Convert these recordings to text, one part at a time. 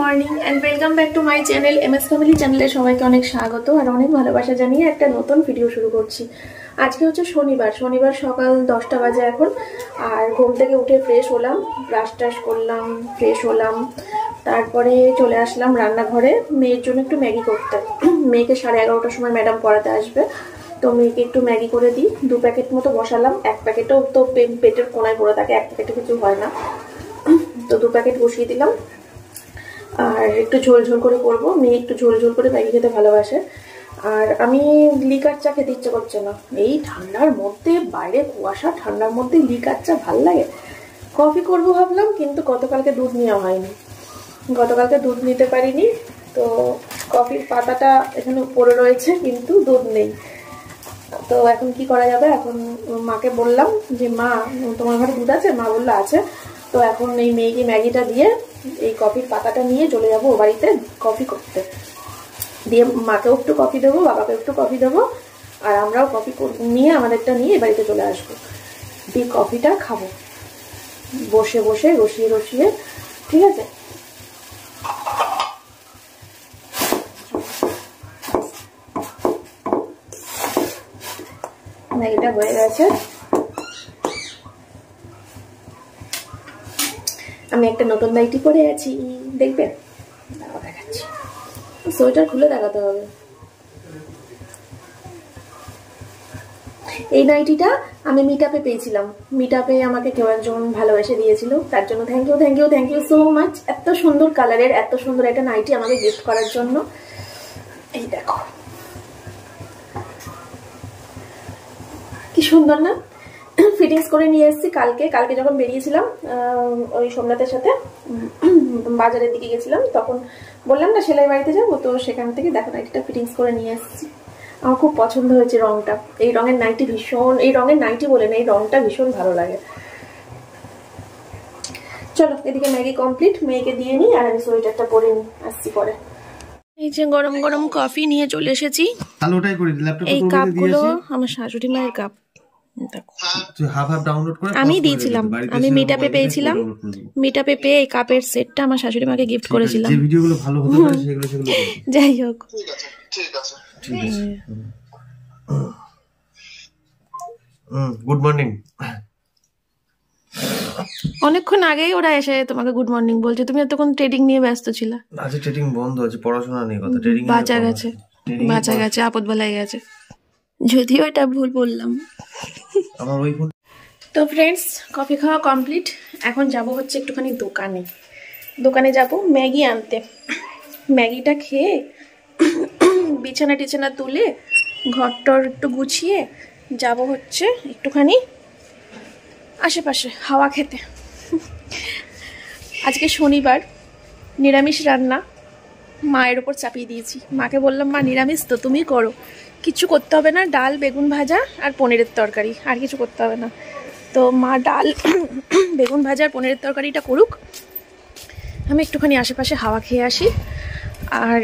Morning and welcome back to my channel MS family চ্যানেলে সবাইকে অনেক স্বাগত আর অনেক ভালোবাসা জানিয়ে একটা নতুন ভিডিও শুরু করছি। আজকে হচ্ছে শনিবার সকাল 10টা বাজে এখন। আর ঘুম থেকে উঠে ফ্রেশ হলাম, ব্রাশ টাশ করলাম, ফ্রেশ হলাম, তারপরে চলে আসলাম রান্নাঘরে মেয়ের জন্য একটু ম্যাগি করতে। মেয়েকে 11:30টার সময় ম্যাডাম পড়াতে আসবে, তো মেয়েকে একটু ম্যাগি করে দিই। 2 প্যাকেট মতো বসালাম, 1 প্যাকেটও তো পেটের কোনায় পড়ে থাকে, 1 প্যাকেটে কিছু হয় না, তো 2 প্যাকেট বসিয়ে দিলাম। আর একটু ঝোল ঝোল করে করবো, মেয়ে একটু ঝোল ঝোল করে ম্যাগি খেতে ভালোবাসে। আর আমি লিকার চা খেতে ইচ্ছে করছে না এই ঠান্ডার মধ্যে, বাইরে কুয়াশা, ঠান্ডার মধ্যে লিকার চা ভাল লাগে। কফি করবো ভাবলাম, কিন্তু গতকালকে দুধ নেওয়া হয়নি, গতকালকে দুধ নিতে পারিনি, তো কফির পাতাটা এখানে পড়ে রয়েছে কিন্তু দুধ নেই। তো এখন কি করা যাবে? এখন মাকে বললাম যে মা তোমার ঘরে দুধ আছে? মা বললো আছে। তো এখন এই মেয়েকে ম্যাগিটা দিয়ে এই কফির পাতাটা নিয়ে চলে যাবো ও বাড়িতে কফি করতে, দিয়ে মাকেও একটু কফি দেবো, বাবাকে একটু কফি দেবো, আর আমরাও কফি নিয়ে আমাদেরটা নিয়ে বাড়িতে চলে আসবো, দিয়ে কফিটা খাবো বসে বসে রসিয়ে রসিয়ে। ঠিক আছে, ম্যাগিটা হয়ে গেছে। আমি একটা নতুন নাইটি পরে আছি, দেখবেন, দেখাচ্ছি। সোয়েটার খুলে দেখাতে হবে। এই নাইটিটা আমি মিটআপে পেয়েছিলাম, মিটআপে আমাকে কেউ একজন ভালোবেসে দিয়েছিল, তার জন্য থ্যাংক ইউ সো মাচ। এত সুন্দর কালারের এত সুন্দর একটা নাইটি আমাকে গিফট করার জন্য। এই দেখো কি সুন্দর না, ফিটিংস করে নিয়ে এসেছি কালকে যখন বেরিয়েছিলাম ওই সোমনাথের সাথে বাজারের দিকে গেছিলাম, তখন বললাম না সেলাই বাড়িতে যাবো, তো সেখান থেকে দেখো নাইটিটা ফিটিংস করে নিয়ে এসেছি। আমার খুব পছন্দ হয়েছে রংটা, এই রঙের নাইটি ভীষণ, এই রঙের নাইটি বলে না, এই রংটা ভীষণ ভালো লাগে। চলো এদিকে ম্যাগি কমপ্লিট, মেয়েকে দিয়ে নিই আর আমি সোয়েটারটা পরে নিই, আসছি পরে। এই যে গরম গরম কফি নিয়ে চলে এসেছি। এই কাপগুলো আমার শাশুড়ি মায়ের কাপ, আমি দিয়েছিলাম, আমি মিটআপে পেয়েছিলাম, মিটআপে পেয়ে এই কাপের সেটটা আমার শাশুড়ি মাকে গিফট করেছিলাম। যাই হোক, গুড মর্নিং। অনেকক্ষণ আগেই ওরা এসে তোমাকে গুড মর্নিং বলছে, তুমি এতক্ষণ ট্রেডিং নিয়ে ব্যস্ত ছিলে। আজ ট্রেডিং বন্ধ আছে, পড়াশোনা নেই, কথা ট্রেডিং বাঁচা গেছে, আপদ বেলায় গেছে, যদিও এটা ভুল বললাম। আমার ওই ফোন। তো ফ্রেন্ডস, কফি খাওয়া কমপ্লিট, এখন যাব হচ্ছে একটুখানি দোকানে যাব ম্যাগি আনতে। ম্যাগিটা খেয়ে বিছানা টিছানা তুলে ঘরটর একটু গুছিয়ে যাব হচ্ছে একটুখানি আশেপাশে হাওয়া খেতে। আজকে শনিবার, নিরামিষ রান্না মায়ের ওপর চাপিয়ে দিয়েছি। মাকে বললাম মা নিরামিষ তো, তুমি করো, কিছু করতে হবে না, ডাল বেগুন ভাজা আর পনিরের তরকারি, আর কিছু করতে হবে না। তো মা ডাল বেগুন ভাজা আর পনিরের তরকারিটা করুক, আমি একটুখানি আশেপাশে হাওয়া খেয়ে আসি। আর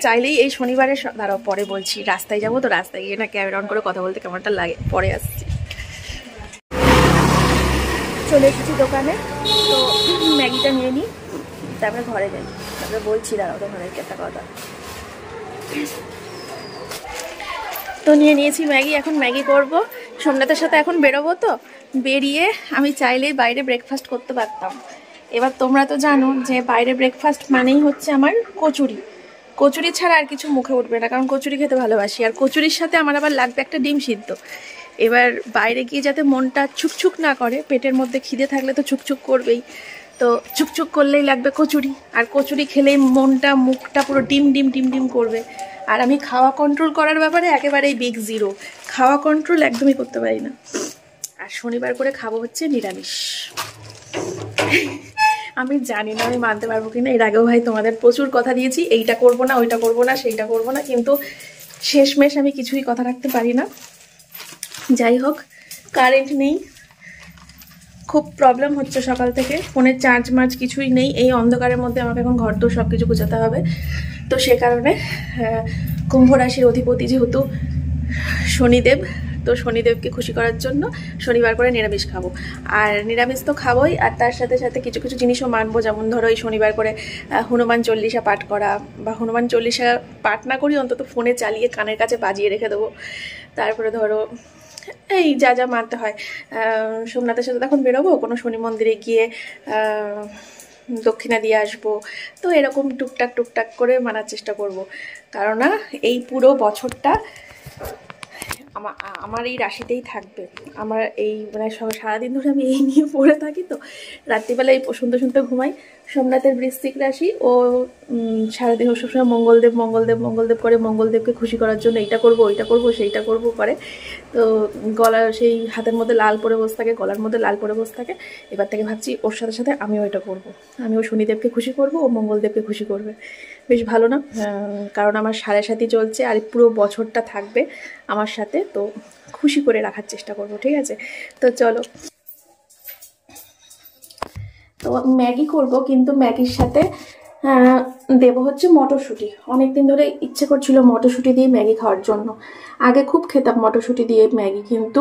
চাইলেই এই শনিবারে দাঁড়াও পরে বলছি, রাস্তায় যাবো তো রাস্তায় গিয়ে না ক্যামেরা অন করে কথা বলতে কেমনটা লাগে, পরে আসছি। চলে এসেছি দোকানে, তো ম্যাগিটা নিয়ে নিই, তারপরে ঘরে যাই, তারপরে বলছি দাঁড়াও তোমাদেরকে একটা কথা। তো নিয়ে নিয়েছি ম্যাগি, এখন ম্যাগি করব। সোমনাথের সাথে এখন বেরোবো, তো বেরিয়ে আমি চাইলেই বাইরে ব্রেকফাস্ট করতে পারতাম। এবার তোমরা তো জানো যে বাইরে ব্রেকফাস্ট মানেই হচ্ছে আমার কচুরি ছাড়া আর কিছু মুখে উঠবে না, কারণ কচুরি খেতে ভালোবাসি, আর কচুরির সাথে আমার আবার লাগবে একটা ডিম সিদ্ধ। এবার বাইরে গিয়ে যাতে মনটা ছুকছুক না করে, পেটের মধ্যে খিদে থাকলে তো ছুকছুক করবেই, তো ছুকছুক করলেই লাগবে কচুরি, আর কচুরি খেলেই মনটা মুখটা পুরো ডিম ডিম ডিম ডিম করবে। আর আমি খাওয়া কন্ট্রোল করার ব্যাপারে একেবারেই বিগ জিরো, খাওয়া কন্ট্রোল একদমই করতে পারি না। আর শনিবার করে খাবো হচ্ছে নিরামিষ। আমি জানি না আমি মানতে পারবো কিনা, এর আগেও ভাই তোমাদের প্রচুর কথা দিয়েছি, এইটা করবো না, ওইটা করবো না, সেইটা করবো না, কিন্তু শেষমেশ আমি কিছুই কথা রাখতে পারি না। যাই হোক, কারেন্ট নেই, খুব প্রবলেম হচ্ছে সকাল থেকে, ফোনের চার্জ মার্জ কিছুই নেই, এই অন্ধকারের মধ্যে আমাকে এখন ঘর দোর সব কিছু গোছাতে হবে। তো সে কারণে কুম্ভ রাশির অধিপতি যেহেতু শনিদেব, তো শনিদেবকে খুশি করার জন্য শনিবার করে নিরামিষ খাবো। আর নিরামিষ তো খাবোই, আর তার সাথে সাথে কিছু কিছু জিনিসও মানবো। যেমন ধরো এই শনিবার করে হনুমান চল্লিশা পাঠ করা, বা হনুমান চল্লিশা পাঠ না করি অন্তত ফোনে চালিয়ে কানের কাছে বাজিয়ে রেখে দেবো। তারপরে ধরো এই যা যা মানতে হয়। সোমনাথের সাথে তখন বেরোবো, কোনো শনি মন্দিরে গিয়ে দক্ষিণা দিয়ে আসবো। তো এরকম টুকটাক টুকটাক করে মানার চেষ্টা করব। কারণ না এই পুরো বছরটা আমার এই রাশিতেই থাকবে। আমার এই মানে সারাদিন ধরে আমি এই নিয়ে পড়ে থাকি, তো রাত্রিবেলা এই শুনতে শুনতে ঘুমাই। সোমনাথের বৃশ্চিক রাশি, ও সারাদিন সবসময় মঙ্গলদেব মঙ্গলদেব মঙ্গলদেব করে, মঙ্গলদেবকে খুশি করার জন্য এইটা করবো ওইটা করবো সেইটা করবো করে। তো গলা সেই হাতের মধ্যে লাল পরে বসে থাকে, গলার মধ্যে লাল পরে বসে থাকে। এবার থেকে ভাবছি ওর সাথে সাথে আমিও এটা করবো, আমিও শনিদেবকে খুশি করবো, ও মঙ্গলদেবকে খুশি করবে। বেশ ভালো না? কারণ আমার 7.5 চলছে, আর পুরো বছরটা থাকবে আমার সাথে, তো খুশি করে রাখার চেষ্টা করব। ঠিক আছে, তো চলো। তো ম্যাগি করব, কিন্তু ম্যাগির সাথে দেবো হচ্ছে মটরশুঁটি। অনেকদিন ধরে ইচ্ছে করছিল মটরশুঁটি দিয়ে ম্যাগি খাওয়ার জন্য। আগে খুব খেতাম মটরশুঁটি দিয়ে ম্যাগি, কিন্তু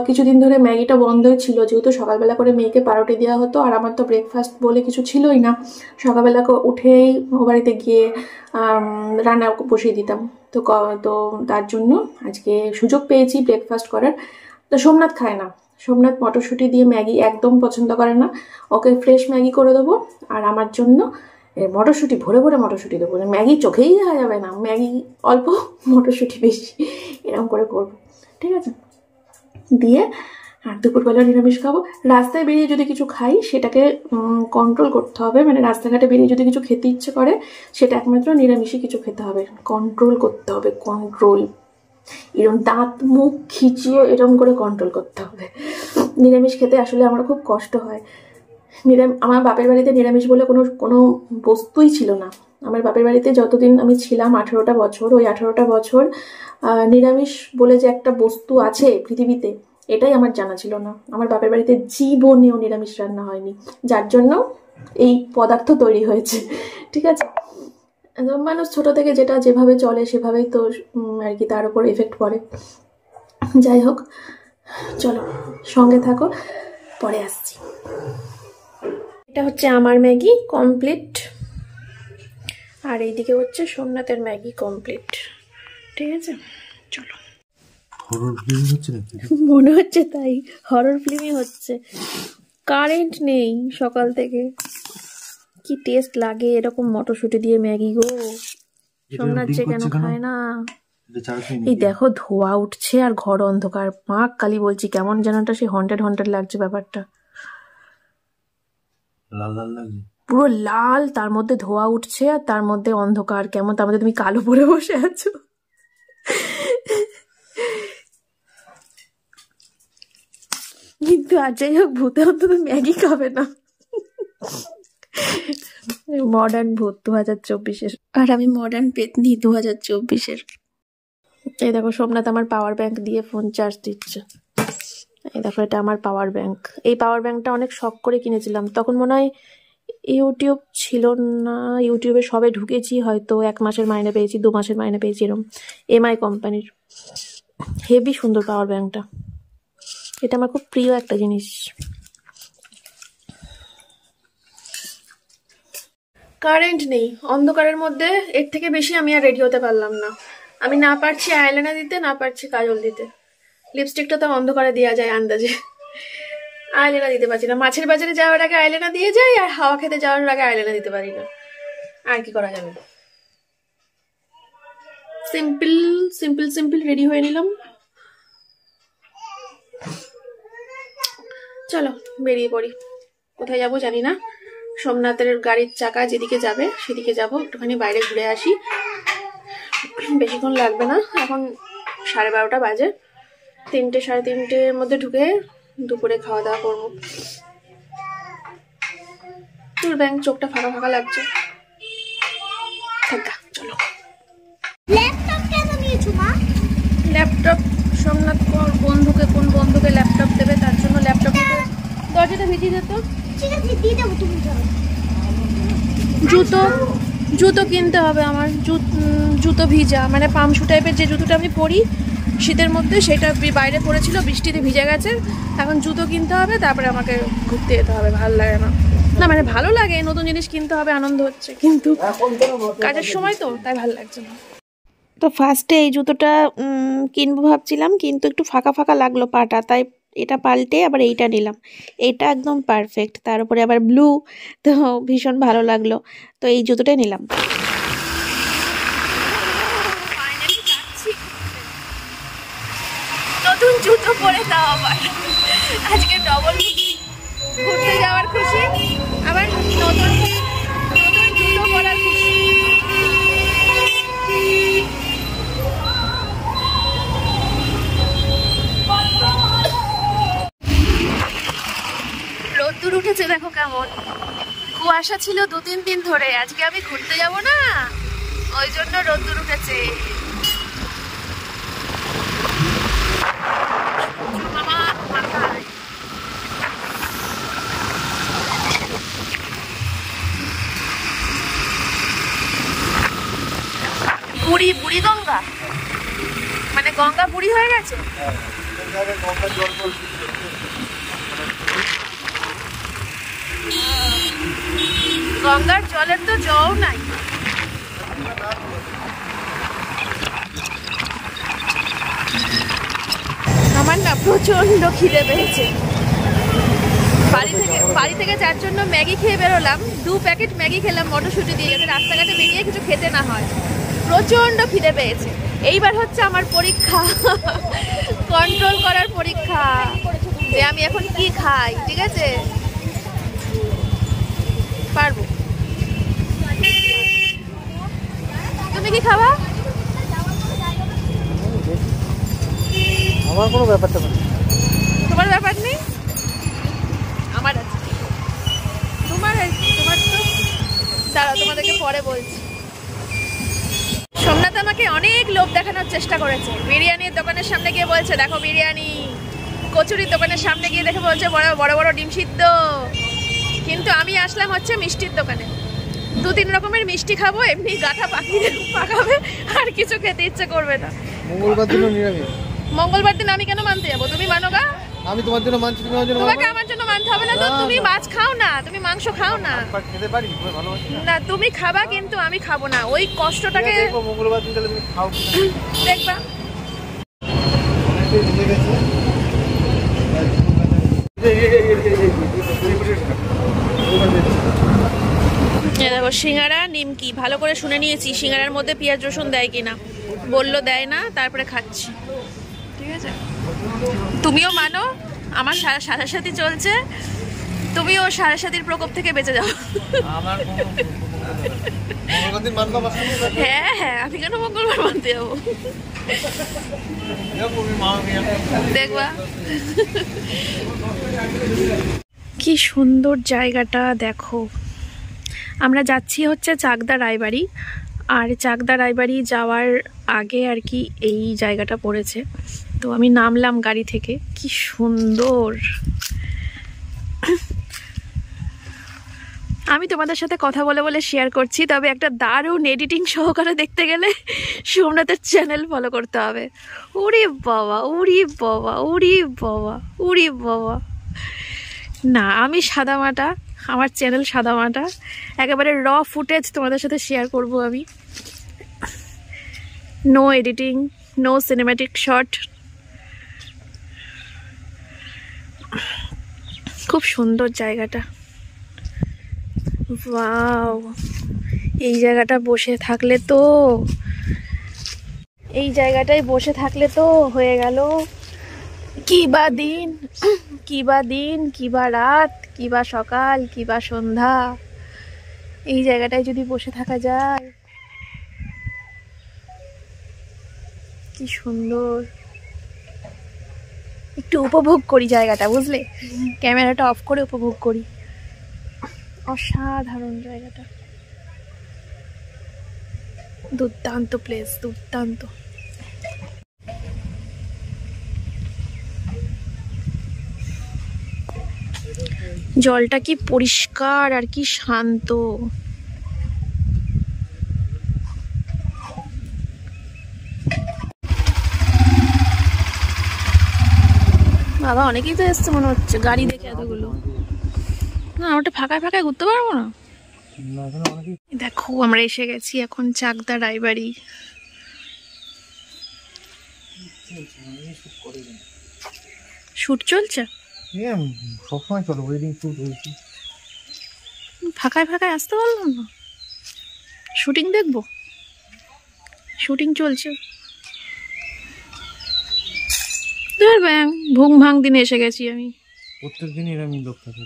কিছুদিন ধরে ম্যাগিটা বন্ধই ছিল, যেহেতু সকালবেলা করে মেয়েকে পাউরুটি দেওয়া হতো, আর আমার তো ব্রেকফাস্ট বলে কিছু ছিলই না। সকালবেলা উঠেই ও বাড়িতে গিয়ে রান্না বসিয়ে দিতাম। তো তার জন্য আজকে সুযোগ পেয়েছি ব্রেকফাস্ট করার। তো সোমনাথ খায় না, সোমনাথ মটরশুঁটি দিয়ে ম্যাগি একদম পছন্দ করে না। ওকে ফ্রেশ ম্যাগি করে দেবো, আর আমার জন্য মটরশুঁটি ভরে ভরে মটরশুঁটি দেবো। ম্যাগি চোখেই দেখা যাবে না, ম্যাগি অল্প মটরশুঁটি বেশি, এরকম করে করবো। ঠিক আছে, দিয়ে আর দুপুরবেলা নিরামিষ খাবো। রাস্তায় বেরিয়ে যদি কিছু খাই সেটাকে কন্ট্রোল করতে হবে, মানে রাস্তাঘাটে বেরিয়ে যদি কিছু খেতে ইচ্ছে করে সেটা একমাত্র নিরামিষই কিছু খেতে হবে, কন্ট্রোল করতে হবে। কন্ট্রোল, এরকম দাঁত মুখ খিচিয়ে এরকম করে কন্ট্রোল করতে হবে। নিরামিষ খেতে আসলে আমার খুব কষ্ট হয়। আমার বাপের বাড়িতে নিরামিষ বলে কোনো বস্তুই ছিল না। আমার বাপের বাড়িতে যতদিন আমি ছিলাম 18টা বছর, ওই 18টা বছর নিরামিষ বলে যে একটা বস্তু আছে পৃথিবীতে, এটাই আমার জানা ছিল না। আমার বাপের বাড়িতে জীবনেও নিরামিষ রান্না হয়নি, যার জন্য এই পদার্থ তৈরি হয়েছে। ঠিক আছে, মানুষ ছোট থেকে যেটা যেভাবে চলে সেভাবেই তো আর কি তার উপর এফেক্ট পড়ে। যাই হোক, চলো সঙ্গে থাকো, পরে আসছি। এটা হচ্ছে আমার ম্যাগি কমপ্লিট, আর এইদিকে হচ্ছে সোমনাথের ম্যাগি কমপ্লিট। ঠিক আছে, চলো। মনে হচ্ছে তাই, হরর ফিল্মই হচ্ছে। কারেন্ট নেই সকাল থেকে, কি টেস্ট লাগে এরকম মটরশুঁটি দিয়ে ম্যাগি গো। সোমনাথ যে কেন খায় না? এই দেখো ধোয়া উঠছে আর ঘর অন্ধকার, মা কালী বলছি কেমন যেন একটা সে হন্টেড হন্টেড লাগছে ব্যাপারটা। লাল লাল লাগছে পুরো লাল, তার মধ্যে ধোয়া উঠছে আর তার মধ্যে অন্ধকার, কেমন তার মধ্যে তুমি কালো পরে বসে আছো। কিন্তু আর যাই হোক, ভূতে অন্তত ম্যাগি খাবে না। মডার্ন ভূত 2024-এর, আর আমি মডার্ন পেতনি 2024-এর। এই দেখো সোমনাথ আমার পাওয়ার ব্যাংক দিয়ে ফোন চার্জ দিচ্ছে। এই দেখো এটা আমার পাওয়ার ব্যাংক। এই পাওয়ার ব্যাংকটা অনেক শখ করে কিনেছিলাম, তখন মনে হয় ইউটিউব ছিল না, ইউটিউবে সবে ঢুকেছি, হয়তো 1 মাসের মাইনে পেয়েছি, 2 মাসের মাইনে পেয়েছি, এরকম এমআই কোম্পানির। হেভি সুন্দর পাওয়ার ব্যাংকটা, এটা আমার খুব প্রিয় একটা জিনিস। কারেন্ট নেই, অন্ধকারের মধ্যে এর থেকে বেশি আমি আর রেডি হতে পারলাম না। আমি না পারছি আইলাইনার দিতে, না পারছি কাজল দিতে। লিপস্টিকটা তো অন্ধকারে দেওয়া যায় আন্দাজে, আইলাইনার দিতে পারছি না। মাছের বাজারে যাওয়ার আগে আইলাইনার দিয়ে যাই, আর হাওয়া খেতে যাওয়ার আগে আইলাইনার দিতে পারি না। আর কি করা যাবে, সিম্পল সিম্পল সিম্পল রেডি হয়ে নিলাম। চলো বেরিয়ে পড়ি, কোথায় যাবো জানি না। সোমনাথের গাড়ির চাকা যেদিকে যাবে সেদিকে যাবো, একটুখানি বাইরে ঘুরে আসি, বেশিক্ষণ লাগবে না। এখন 12:30 বাজে, 3টে 3:30-এর মধ্যে ঢুকে দুপুরে খাওয়া দাওয়া করবো। তোর ব্যাংক চোখটা ফাঁকা ফাঁকা লাগছে, থাকা। চলো। ল্যাপটপ সোমনাথ কোন বন্ধুকে ল্যাপটপ দেবে, তার জন্য ল্যাপটপ দরজাটা ভিজিয়ে যেত। জুতো কিনতে হবে আমার, জুতো ভিজা, মানে পামশু টাইপের যে জুতোটা আমি পরি শীতের মধ্যে, সেটা বাইরে পড়েছিল, বৃষ্টিতে ভিজে গেছে। এখন জুতো কিনতে হবে, তারপরে আমাকে ঘুরতে যেতে হবে। ভালো লাগে না, না মানে ভালো লাগে, নতুন জিনিস কিনতে হবে, আনন্দ হচ্ছে, কিন্তু কাজের সময় তো তাই ভালো লাগছে না। তো ফার্স্টে এই জুতোটা কিনবো ভাবছিলাম, কিন্তু একটু ফাঁকা ফাঁকা লাগলো পাটা, তাই এটা পাল্টে আবার এইটা নিলাম। এইটা একদম পারফেক্ট, তার উপরে আবার ব্লু, তো ভীষণ ভালো লাগলো, তো এই জুতোটাই নিলাম। নতুন জুতো পরে দাও আবার, আজকে ডবল ঘুরতে যাওয়ার খুশি, আবার নতুন জুতো পরার খুশি। রোদ্দুর উঠেছে দেখো কেমন, কুয়াশা ছিল 2-3 দিন ধরে, আজকে আমি ঘুরতে যাব না, ওই জন্য রোদ্দুর উঠেছে। বুড়ি গঙ্গা, মানে গঙ্গা বুড়ি হয়ে গেছে। গঙ্গার জলের তো জল নাই। আমার না প্রচন্ড খিদে পেয়েছে, বাড়ি থেকে যার জন্য ম্যাগি খেয়ে বেরোলাম, 2 প্যাকেট ম্যাগি খেলাম মটরশুঁটি দিয়ে, যাতে রাস্তাঘাটে বেরিয়ে কিছু খেতে না হয়। প্রচন্ড খিদে পেয়েছে। এইবার হচ্ছে আমার পরীক্ষা, কন্ট্রোল করার পরীক্ষা, যে আমি এখন কি খাই। ঠিক আছে, পারবো। তুমি কি খাবা? আমার কোনো ব্যাপারটা নেই। তোমার ব্যাপার নেই, আমার আছে। তোমার তো দাঁড়াও, তোমাদেরকে পরে বলছি। সোমনাথ আমাকে অনেক লোভ দেখানোর চেষ্টা করেছে। বিরিয়ানির দোকানের সামনে গিয়ে বলছে দেখো বিরিয়ানি, কচুরির দোকানের সামনে গিয়ে দেখে বলছে বড় বড় ডিম সিদ্ধ। কিন্তু আমি আসলাম হচ্ছে মিষ্টির দোকানে, 2-3 রকমের মিষ্টি খাবো, এমনি গাঁঠা পাকাবে, আর কিছু খেতে ইচ্ছে করবে না। মঙ্গলবার দিন নিরামিষ। মঙ্গলবার দিন আমি কেন মানতে যাবো? তুমি মানো গা। আমি তোমার জন্য মানছি, তুমি আমার জন্য তোমাকে আমার জন্য মানতে হবে না তো। তুমি মাছ খাও না, তুমি মাংস খাও না, খেতে পারি, তুমি ভালোবাসি না তুমি খাবা, কিন্তু আমি খাবো না। ওই কষ্টটাকে দেখো, মঙ্গলবার দিন তাহলে তুমি খাও, দেখবা। দেখো সিঙ্গারা নিমকি ভালো করে শুনে নিয়েছি, সিঙ্গারার মধ্যে পেঁয়াজ রসুন দেয় কিনা, বললো দেয় না, তারপরে খাচ্ছি। ঠিক আছে, তুমিও মানো, আমার সাথে চলছে, তুমিও সাথীর প্রকোপ থেকে বেঁচে যাও। হ্যাঁ হ্যাঁ, আমি কেন মঙ্গলবার মানতে যাবো? দেখবা কি সুন্দর জায়গাটা দেখো। আমরা যাচ্ছি হচ্ছে চাকদা রায়বাড়ি, আর চাকদা রায়বাড়ি যাওয়ার আগে আর কি এই জায়গাটা পড়েছে। তো আমি নামলাম গাড়ি থেকে, কি সুন্দর। আমি তোমাদের সাথে কথা বলে বলে শেয়ার করছি, তবে একটা দারুণ এডিটিং সহকারে দেখতে গেলে সোমনাথের চ্যানেল ফলো করতে হবে। উরি বাবা, উরি বাবা, উরি বাবা, উরি বাবা। না আমি সাদামাটা, আমার চ্যানেল সাদামাটা, একেবারে র ফুটেজ তোমাদের সাথে শেয়ার করব আমি। No editing, no cinematic shot. খুব সুন্দর জায়গাটা, ওয়াও। এই জায়গাটা বসে থাকলে তো, এই জায়গাটায় বসে থাকলে তো হয়ে গেল কি বা দিন, কি বা দিন, কি বা রাত, কি বা সকাল, কি বা সন্ধ্যা। এই জায়গাটায় যদি বসে থাকা যায়, কি সুন্দর। একটু উপভোগ করি জায়গাটা, বুঝলে, ক্যামেরাটা অফ করে উপভোগ করি। অসাধারণ জায়গাটা, দুর্দান্ত প্লেস, দুর্দান্ত। জলটা কি পরিষ্কার আর কি শান্ত। বাবা অনেকেই তো এসছে মনে হচ্ছে গাড়ি দেখে এতগুলো। না আমারটা ফাঁকায় ফাঁকায় ঘুরতে পারবো না। দেখো আমরা এসে গেছি এখন চাকদা রায়বাড়ি। শুট চলছে সবসময় চলো, ওয়েডিং শুট হয়েছে। ফাঁকায় ফাঁকায় আসতে পারলাম না, শুটিং দেখবো, শুটিং চলছে। ভুং ভাং দিনে এসে গেছি আমি। প্রত্যেক দিনই এরকম লোক থাকে।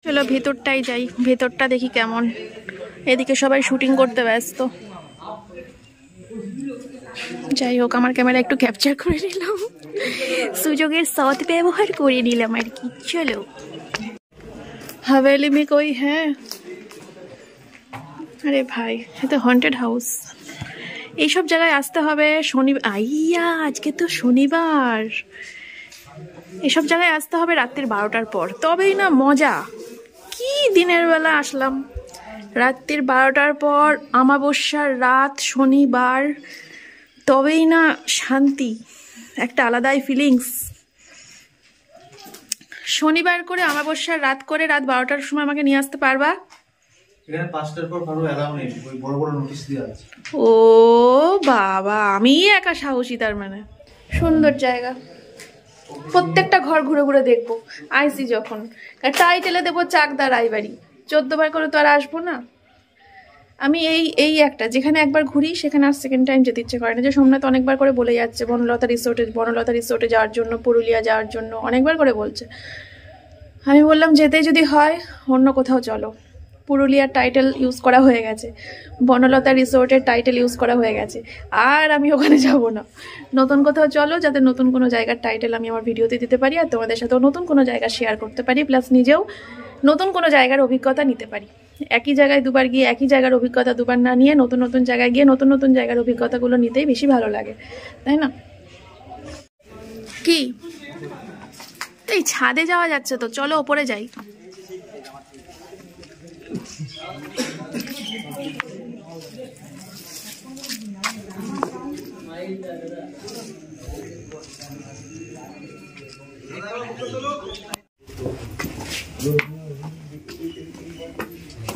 চলো ভেতরটাই যাই, ভেতরটা দেখি কেমন। এদিকে সবাই শুটিং করতে ব্যস্ত। যাই হোক আমার ক্যামেরা একটু ক্যাপচার করে নিলাম, সুযোগের সৎ ব্যবহার করে নিলাম আর কি। চলো হাভেলি মে কোই হ্যাঁ? আরে ভাই এটা হন্টেড হাউস। এইসব জায়গায় আসতে হবে শনিবার। আইয়া আজকে তো শনিবার। এসব জায়গায় আসতে হবে রাত্রির 12টার পর, তবেই না মজা। কি দিনের বেলা আসলাম, রাত্রির 12টার পর অমাবস্যার রাত শনিবার, তবেই না শান্তি, একটা আলাদাই ফিলিংস। শনিবার করে অমাবস্যার রাত করে রাত 12টার সময় আমাকে নিয়ে আসতে পারবা? এখানে 5টার পর কারো অ্যালাউ নেই, ওই বড় বড় নোটিশ দেওয়া আছে। ও বাবা আমি একা সাহসী তার মানে। সুন্দর জায়গা, প্রত্যেকটা ঘর ঘুরে ঘুরে দেখবো আইসি যখন। টাইটেলে দেবো চাকদা রায়বাড়ি, 14 বার করে তো আর আসবো না। আমি এই একটা যেখানে একবার ঘুরি সেখানে আর সেকেন্ড টাইম যেতে ইচ্ছে করে না। যে সোমনাথ অনেকবার করে বলে যাচ্ছে বনলতা রিসোর্টে যাওয়ার জন্য, পুরুলিয়া যাওয়ার জন্য অনেকবার করে বলছে। আমি বললাম যেতেই যদি হয় অন্য কোথাও চলো। পুরুলিয়ার টাইটেল ইউজ করা হয়ে গেছে, বনলতা রিসোর্টের টাইটেল ইউজ করা হয়ে গেছে, আর আমি ওখানে যাব না। নতুন কোথাও চলো, যাতে নতুন কোনো জায়গার টাইটেল আমি আমার ভিডিওতে দিতে পারি আর তোমাদের সাথেও নতুন কোনো জায়গা শেয়ার করতে পারি, প্লাস নিজেও নতুন কোনো জায়গার অভিজ্ঞতা নিতে পারি। একই জায়গায় দুবার গিয়ে একই জায়গার অভিজ্ঞতা দুবার না নিয়ে নতুন নতুন জায়গায় গিয়ে নতুন নতুন জায়গার অভিজ্ঞতাগুলো নিতেই বেশি ভালো লাগে, তাই না? কি এই ছাদে যাওয়া যাচ্ছে তো, চলো ওপরে যাই।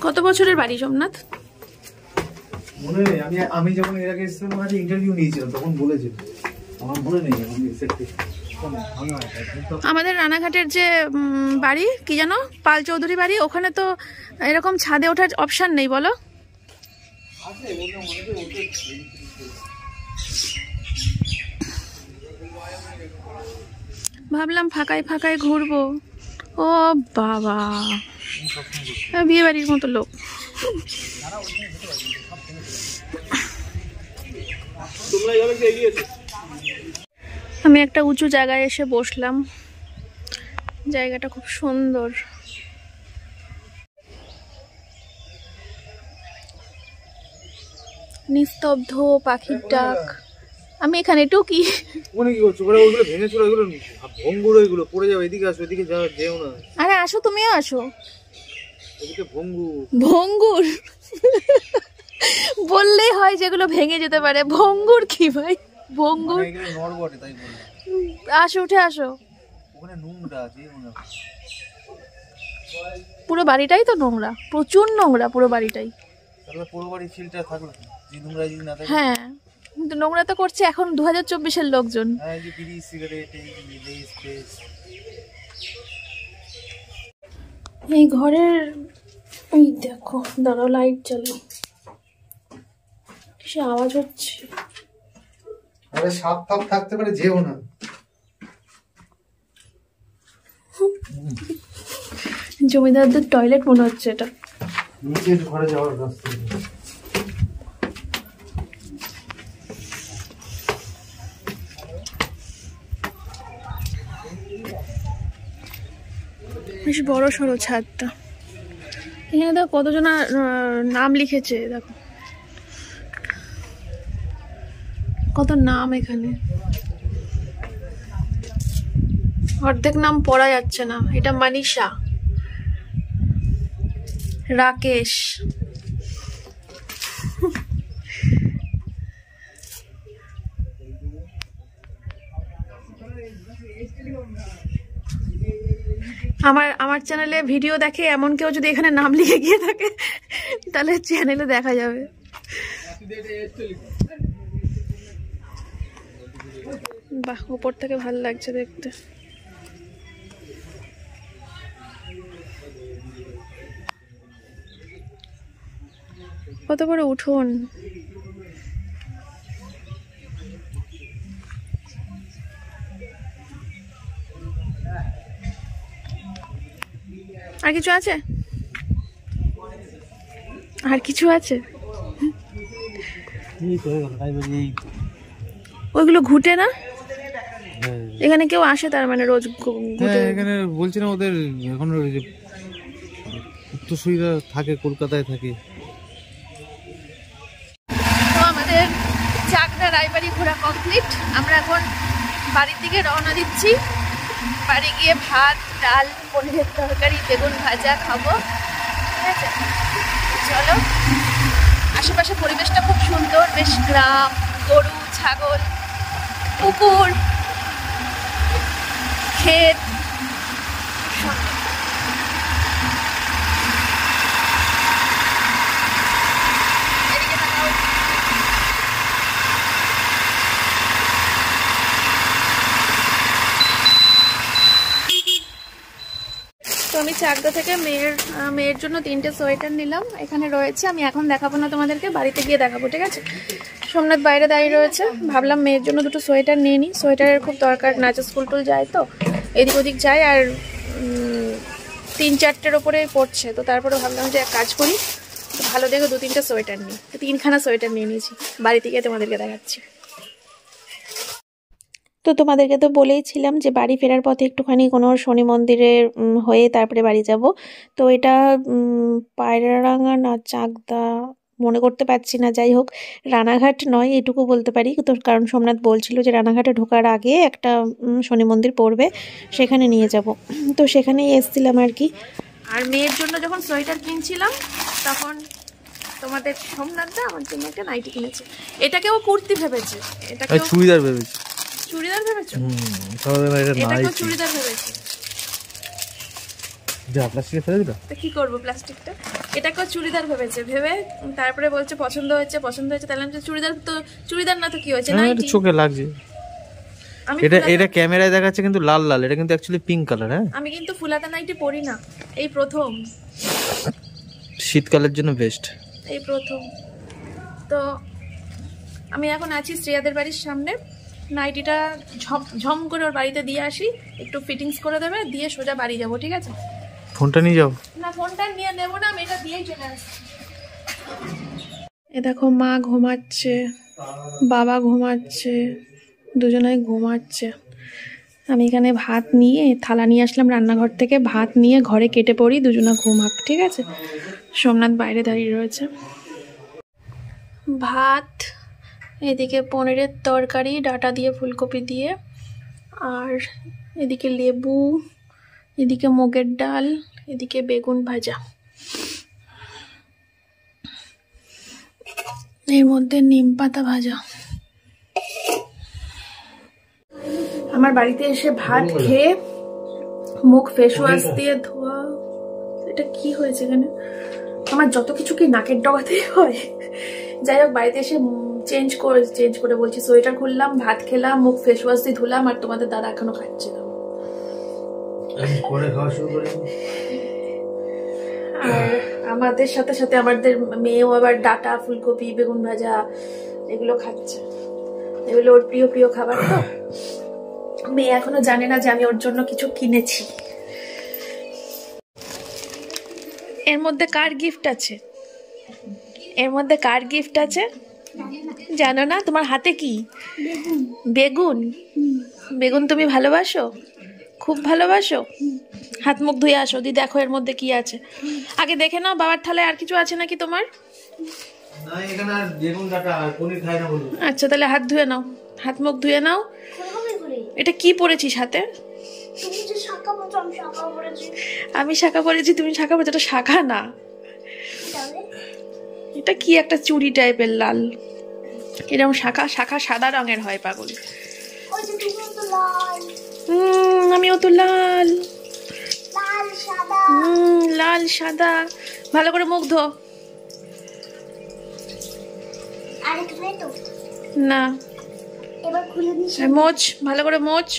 কত বছরের বাড়ি সোমনাথ? মনে নেই, আমি যখন এর আগে এসেছিলাম আমার ইন্টারভিউ নিয়েছিলাম তখন বলেছিল, আমার মনে নেই এখন এক্স্যাক্টলি। আমাদের রানাঘাটের যে বাড়ি কি জানো, পাল চৌধুরী বাড়ি, ওখানে তো এরকম ছাদে ওঠার অপশন নেই বলো। ভাবলাম ফাঁকায় ফাঁকায় ঘুরবো। ও বাবা বিয়ে বাড়ির মতো লোক। আমি একটা উঁচু জায়গায় এসে বসলাম, জায়গাটা খুব সুন্দর। নিস্তব্ধ, পাখির ডাক। আমি এখানে টুকি। ওখানে কি করছো? ওইগুলো ভেঙে চলে, ওইগুলো ভঙ্গুর, ওইগুলো পড়ে যাবে। এদিকে আসো, এদিকে যেও না। আরে আসো, তুমিও আসো। এদিকে ভঙ্গুর। ভঙ্গুর বললেই হয় যেগুলো ভেঙে যেতে পারে। ভঙ্গুর কি ভাই? ভঙ্গুর এগুলো নড়বটে, তাই বলি। আসো, উঠে আসো। ওখানে নোংরা আছে মনে হয়। পুরো বাড়িটাই তো নোংরা, প্রচুর নোংরা পুরো বাড়িটাই। তাহলে পুরো বাড়ি ফিল্টার থাকলো যে নোংরা যদি না থাকে। হ্যাঁ কিন্তু নোংরা তো করছে এখন 2024-এর লোকজন। হ্যাঁ, এই যে বিড়ি সিগারেট এই স্পেস। এই ঘরের ওই দেখো, দাঁড়াও লাইট জ্বালো, কিসে আওয়াজ হচ্ছে। আরে সাপ ফাপ থাকতে পারে, যেও না। জমিদারদের টয়লেট মনে হচ্ছে এটা। নিচের ঘরে যাওয়ার রাস্তা। বেশ বড় সড়ো ছাদটা। এখানে দেখো কতজনা নাম লিখেছে, দেখো কত নাম এখানে। অর্ধেক নাম পড়া যাচ্ছে না। এটা মানিষা, রাকেশ, আমার চ্যানেলে ভিডিও দেখে এমন কেউ যদি এখানে নাম লিখে গিয়ে থাকে তাহলে চ্যানেলে দেখা যাবে। বাহ, উপর থেকে ভালো লাগছে দেখতে। কত বড় উঠোন। আর কিছু আছে? আর কিছু আছে? ওইগুলো ঘুটে না? এখানে কেউ আসে তার মানে রোজ ঘুটে? এখানে বলছি না ওদের এখন উত্তরসূরিরা থাকে, কলকাতায় থাকে। তো আমাদের চাকদা রায়বাড়ি ঘোরা কমপ্লিট। আমরা এখন বাড়ির দিকে রওনা দিচ্ছি। বাড়ি গিয়ে ভাত, ডাল, পনিরের তরকারি, বেগুন ভাজা খাবো। ঠিক আছে, চলো। আশেপাশে পরিবেশটা খুব সুন্দর, বেশ গ্রাম, গরু, ছাগল, পুকুর, ক্ষেত। তো আমি চাকদা থেকে মেয়ের জন্য 3টে সোয়েটার নিলাম, এখানে রয়েছে। আমি এখন দেখাবো না তোমাদেরকে, বাড়িতে গিয়ে দেখাবো। ঠিক আছে, সোমনাথ বাইরে দাঁড়িয়ে রয়েছে, ভাবলাম মেয়ের জন্য 2টো সোয়েটার নিয়ে নিই। সোয়েটারের খুব দরকার, নাচে স্কুল টুল যায় তো, এদিক ওদিক যায়, আর 3-4টের ওপরে পড়ছে। তো তারপরে ভাবলাম যে এক কাজ করি, ভালো দেখে 2-3টে সোয়েটার নিই। 3খানা সোয়েটার নিয়ে নিয়েছি, বাড়িতে গিয়ে তোমাদেরকে দেখাচ্ছি। তো তোমাদেরকে তো বলেইছিলাম যে বাড়ি ফেরার পথে একটুখানি কোনো শনি মন্দিরে হয়ে তারপরে বাড়ি যাব। তো এটা পায়রাডাঙ্গা না চাকদা মনে করতে পারছি না, যাই হোক রানাঘাট নয় এটুকু বলতে পারি। তো কারণ সোমনাথ বলছিল যে রানাঘাটে ঢোকার আগে একটা শনি মন্দির পড়বে, সেখানে নিয়ে যাব। তো সেখানেই এসেছিলাম আর কি। আর মেয়ের জন্য যখন সোয়েটার কিনছিলাম তখন তোমাদের সোমনাথদা আমার জন্য একটা নাইটি কিনেছে। এটাকেও কুর্তি ভেবেছে, এটাকে চুড়িদার ভেবেছে। চুড়িদার ভেবেছো? এটাকেও চুড়িদার ভেবেছি। যা প্লাস্টিকে ফেলে দিল, তো কি করবো প্লাস্টিকটা? এটাকেও চুড়িদার ভেবেছে, ভেবে তারপরে বলছে পছন্দ হয়েছে, পছন্দ হয়েছে। তাহলে আমি চুড়িদার, তো চুড়িদার না তো কি হয়েছে, নাইটি। চোখে লাগছে। এটা ক্যামেরায় দেখাচ্ছে কিন্তু লাল লাল, এটা কিন্তু অ্যাকচুয়ালি পিঙ্ক কালার। হ্যাঁ, আমি কিন্তু ফুলাতা নাইটি পরি না, এই প্রথম। শীতকালের জন্য বেস্ট, এই প্রথম। তো আমি এখন আছি শ্রেয়াদের বাড়ির সামনে। নাইটিটা ঝম করে ওর বাড়িতে দিয়ে আসি, একটু ফিটিংস করে দেবে, দিয়ে সোজা বাড়ি যাবো। ঠিক আছে, ফোনটা নিয়ে যাও। না, ফোনটা নিয়ে নেবো না, আমি এটা দিয়েই চলে আসছি। এ দেখো, মা ঘুমাচ্ছে, বাবা ঘুমাচ্ছে, দুজনেই ঘুমাচ্ছে। আমি এখানে ভাত নিয়ে থালা নিয়ে আসলাম রান্নাঘর থেকে, ভাত নিয়ে ঘরে কেটে পড়ি, দুজনে ঘুমাক। ঠিক আছে, সোমনাথ বাইরে দাঁড়িয়ে রয়েছে। ভাত, এদিকে পনিরের তরকারি ডাটা দিয়ে, ফুলকপি দিয়ে, আর এদিকে লেবু, এদিকে মুগের ডাল, এদিকে বেগুন ভাজা, এর মধ্যে নিম পাতা ভাজা। আমার বাড়িতে এসে ভাত খেয়ে মুখ ফেস ওয়াশ দিয়ে ধোয়া। এটা কি হয়েছে এখানে? আমার যত কিছু কি নাকের ডগাতেই হয়। যাই হোক, বাড়িতে এসে চেঞ্জ করে বলছি, সোয়েটার খুললাম, ভাত খেলাম, মুখ ফেস ওয়াশ দিয়ে ধুলাম, আর তোমাদের দাদা এখনো খাচ্ছে না। আর আমাদের সাথে সাথে আমাদের মেয়েও আবার ডাটা, ফুলকপি, বেগুন ভাজা এগুলো খাচ্ছে। এগুলো ওর প্রিয় প্রিয় খাবার। তো মেয়ে এখনো জানে না যে আমি ওর জন্য কিছু কিনেছি। এর মধ্যে কার গিফট আছে? এর মধ্যে কার গিফট আছে জানো না? তোমার হাতে কি? বেগুন। বেগুন তুমি ভালোবাসো? খুব ভালোবাসো? হাত মুখ ধুয়ে আসো, দি দেখো এর মধ্যে কি আছে। আগে দেখে নাও বাবার থালায় আর কিছু আছে নাকি তোমার। আচ্ছা, তাহলে হাত ধুয়ে নাও, হাত মুখ ধুয়ে নাও। এটা কি পরেছিস হাতে? আমি শাখা পরেছি, তুমি শাখা পরেছো? এটা শাখা না, এটা কি একটা চুড়ি টাইপের লাল। এরকম শাখা শাখা সাদা রঙের হয় পাগল। আমিও তো লাল। লাল সাদা। ভালো করে মুখ ধো। না মোচ, ভালো করে মোচ।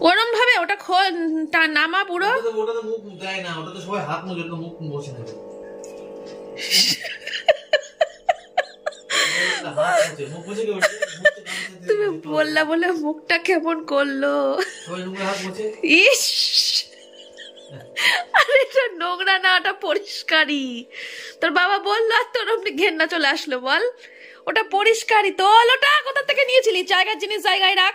ওরম ভাবে ওটা নামা পুরো। ওটাতে মুখ দেয় না, ওটাতে সবাই হাত মুখে মুখ বসে থাকে। তুমি বললা বলে মুখটা কেমন করলো। ইস, আরে এটা নোংরা না, ওটা পরিষ্কারই। তোর বাবা বললো আর তোর অমনি ঘেন্না চলে আসলো। বল ওটা পরিষ্কারই। তোল ওটা কোথা থেকে নিয়েছিলি? জায়গার জিনিস জায়গায় রাখ।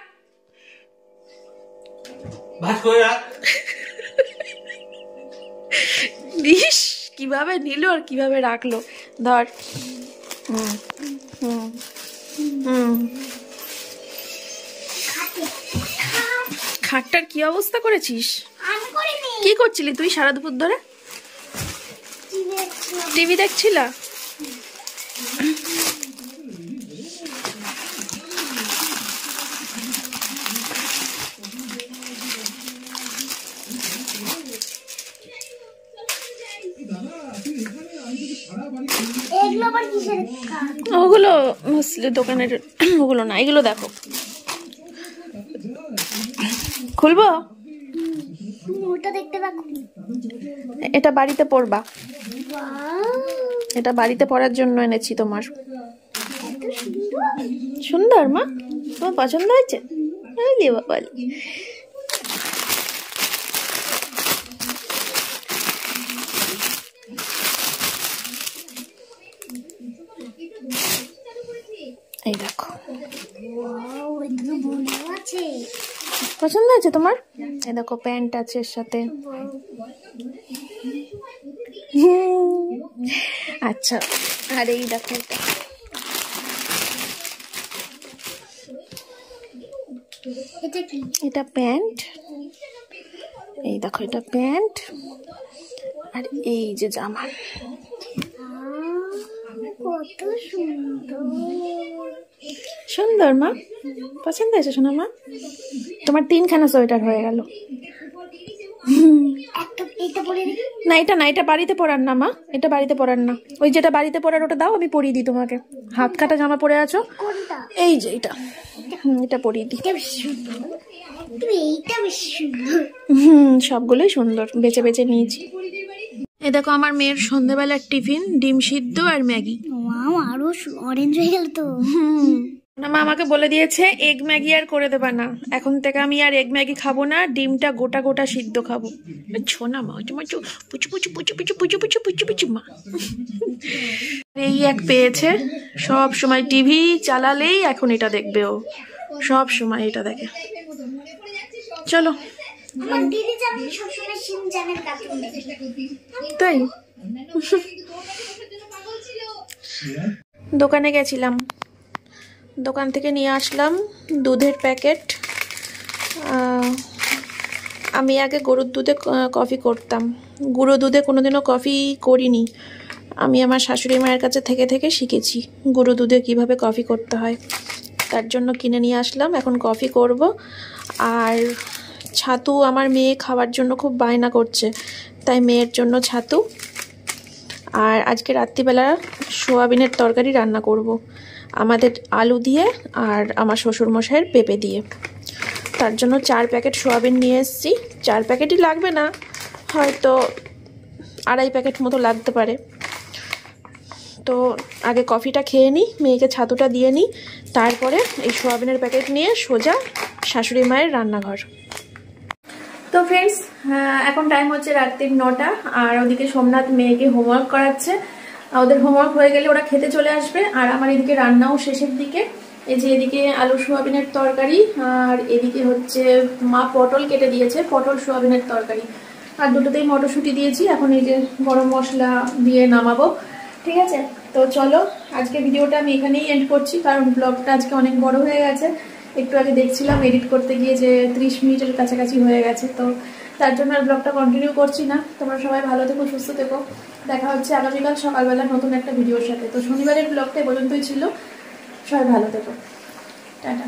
ইস, কিভাবে নিল আর কিভাবে রাখলো। ধর। খাটটার কি অবস্থা করেছিস? কি করছিলি তুই সারা দুপুর ধরে? টিভি দেখছিল? ওগুলো দোকানের, ওগুলো না, এগুলো দেখো। খুলবো? এটা বাড়িতে পড়বা। এটা বাড়িতে পড়ার জন্য এনেছি তোমার। সুন্দর মা, তোমার পছন্দ হয়েছে? বাবা, এই দেখো। পছন্দ হয়েছে তোমার? এই দেখো প্যান্ট আছে এর সাথে। আচ্ছা, আর এই দেখো এটা প্যান্ট। এই দেখো এটা প্যান্ট, আর এই যে জামা। কত সুন্দর। সুন্দর মা, পছন্দ হয়েছে শোনা মা? তোমার 3খানা সোয়েটার হয়ে গেল। না এটা না, এটা বাড়িতে পরার না মা, এটা বাড়িতে পরার না। ওই যেটা বাড়িতে পরার ওটা দাও, আমি পরিয়ে দিই তোমাকে। হাত কাটা জামা পরে আছো, এই যে এটা, এটা পরিয়ে দিই। সবগুলোই সুন্দর, বেছে বেছে নিয়েছি। এই দেখো আমার মেয়ের সন্ধ্যাবেলার টিফিন, ডিম সিদ্ধ আর ম্যাগি। আরো অরেঞ্জ হয়ে গেল তো। মা আমাকে বলে দিয়েছে এগ ম্যাগি আর করে দেবা না, এখন থেকে আমি আর এগ ম্যাগি খাবো না, ডিমটা গোটা গোটা সিদ্ধ খাবো। ছোনা মা, পুচু পুচু পুচু পুচু পুচু পুচু পুচু পুচু মা। এই এক পেয়েছে, সব সময় টিভি চালালেই এখন এটা দেখবে ও, সব সময় এটা দেখে। চলো তাই। দোকানে গেছিলাম, দোকান থেকে নিয়ে আসলাম দুধের প্যাকেট। আমি আগে গরুর দুধে কফি করতাম, গুঁড়ো দুধে কোনোদিনও কফি করিনি। আমি আমার শাশুড়ি মায়ের কাছে থেকে থেকে শিখেছি গুঁড়ো দুধে কিভাবে কফি করতে হয়। তার জন্য কিনে নিয়ে আসলাম, এখন কফি করব। আর ছাতু আমার মেয়ে খাওয়ার জন্য খুব বায়না করছে, তাই মেয়ের জন্য ছাতু। আর আজকে রাত্রিবেলা সোয়াবিনের তরকারি রান্না করব, আমাদের আলু দিয়ে আর আমার শ্বশুরমশাইয়ের পেঁপে দিয়ে। তার জন্য 4 প্যাকেট সোয়াবিন নিয়ে এসেছি। 4 প্যাকেটই লাগবে না, হয়তো 2.5 প্যাকেট মতো লাগতে পারে। তো আগে কফিটা খেয়ে নিই, মেয়েকে ছাতুটা দিয়ে নিই, তারপরে এই সোয়াবিনের প্যাকেট নিয়ে সোজা শাশুড়ি মায়ের রান্নাঘর। তো ফ্রেন্ডস, এখন টাইম হচ্ছে রাত্রির 9টা, আর ওদিকে সোমনাথ মেয়েকে হোমওয়ার্ক করাচ্ছে। ওদের হোমওয়ার্ক হয়ে গেলে ওরা খেতে চলে আসবে, আর আমার এদিকে রান্নাও শেষের দিকে। এই যে এদিকে আলু সোয়াবিনের তরকারি, আর এদিকে হচ্ছে মা পটল কেটে দিয়েছে, পটল সোয়াবিনের তরকারি, আর দুটোতেই মটরশুঁটি দিয়েছি। এখন এই যে গরম মশলা দিয়ে নামাবো, ঠিক আছে? তো চলো আজকে ভিডিওটা আমি এখানেই এন্ড করছি, কারণ ব্লগটা আজকে অনেক বড় হয়ে গেছে। একটু আগে দেখছিলাম এডিট করতে গিয়ে যে 30 মিনিটের কাছাকাছি হয়ে গেছে, তো তার জন্য আর ব্লগটা কন্টিনিউ করছি না। তোমরা সবাই ভালো থেকো, সুস্থ থেকো। দেখা হচ্ছে আগামীকাল সকালবেলা নতুন একটা ভিডিওর সাথে। তো শনিবারের ব্লগটা পর্যন্তই ছিল, সবাই ভালো থেকো, টাটা।